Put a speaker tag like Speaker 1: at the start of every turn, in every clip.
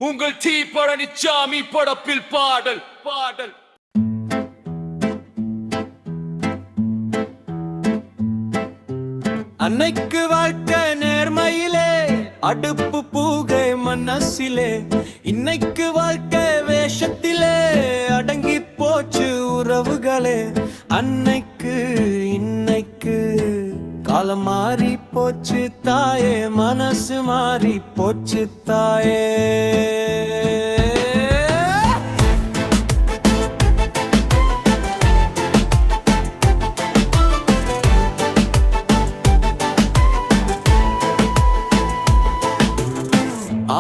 Speaker 1: உங்கள் டி பழனிச்சாமி படப்பில் பாடல் பாடல்.
Speaker 2: அன்னைக்கு வாழ்க்கை நேர்மையிலே, அடுப்பு பூகை மனசிலே. இன்னைக்கு வாழ்க்கை வேஷத்திலே, அடங்கி போச்சு உறவுகளே. அன்னைக்கு இன்னைக்கு காலம் மாறி போச்சு தாயே, மனசு மாறி போச்சு தாயே.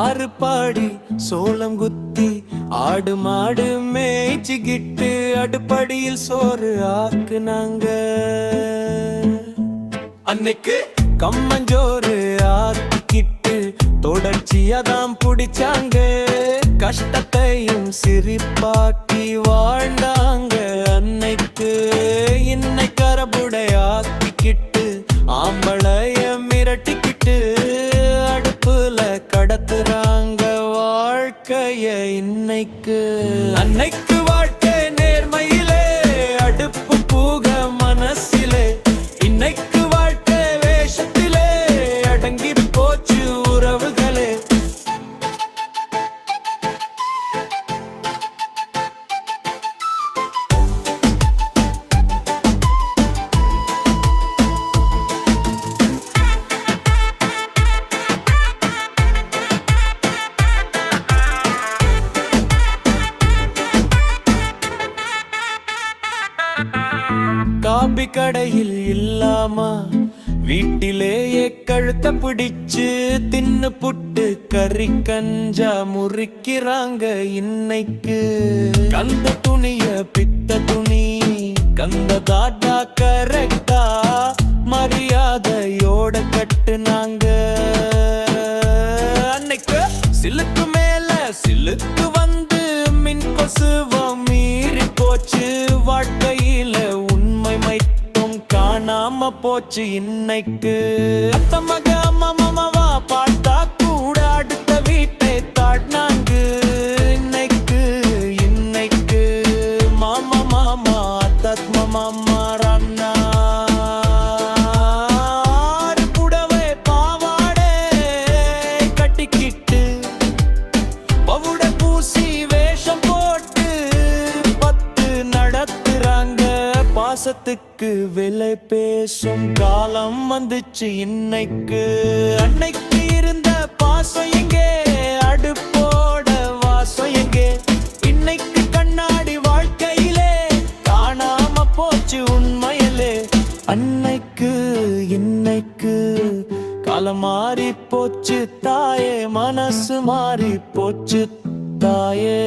Speaker 2: ஆறு பாடி சோளம் குத்தி, ஆடு மாடு மேய்ச்சிக்கிட்டு, அடுப்படியில் சோறு ஆக்குனாங்க. அன்னைக்கு கம்மஞ்சோறு ஆக்கிக்கிட்டு தொடர்ச்சியாதான் பிடிச்சாங்க. கஷ்டத்தையும் சிரிப்பாக்கி வாழ்ந்தாங்க. அன்னைக்கு இன்னைக்கு அரபுடை ஆக்கிக்கிட்டு, ஆம்பளைய மிரட்டிக்கிட்டு, அடுப்புல கடத்துறாங்க வாழ்க்கைய இன்னைக்கு. அன்னைக்கு வாழ்க்கை நேர்மையிலே, அடுப்பு பூக மனசிலே. இன்னைக்கு வாழ்க்கை வேஷத்திலே, அடங்கி போச்சு உறவுகளே. காபி கடையில் இல்லாம வீட்டிலேயே கழுத்த பிடிச்சு தின்னு புட்டு கறி கஞ்சா முறிக்கிறாங்க இன்னைக்கு. கந்த துணிய பித்த துணி கந்ததாட்டா கரெக்டா மரியாதையோட கட்டுனாங்க. அன்னைக்கு சிலுக்கு மேல சிலுக்கு வந்து மின் கொசுவம் மீறி போச்சு. வாழ்க்கையில உண்மை மைத்தும் காணாம போச்சு இன்னைக்கு. அத்த மக அம்மா மாமாவா பார்த்தா கூட அடுத்த வீட்டை தாட்னாங்க. இன்னைக்கு இன்னைக்கு மாமா மாமா அத்தாத்மா மாமா ரான்னா. புடவை பாவாடை கட்டிக்கிட்டு, பவுட பூசி வேஷம் போட்டு பத்து நடத்துறாங்க. பாசத்துக்கு விலை பேசும் காலம் வந்துச்சு இன்னைக்கு. அன்னைக்கு இருந்த பாசம் எங்கே, அடுப்போட வாசம் எங்கே. இன்னைக்கு கண்ணாடி வாழ்க்கையிலே காணாம போச்சு உண்மையிலே. அன்னைக்கு இன்னைக்கு காலம் மாறி போச்சு தாயே, மனசு மாறி போச்சு தாயே.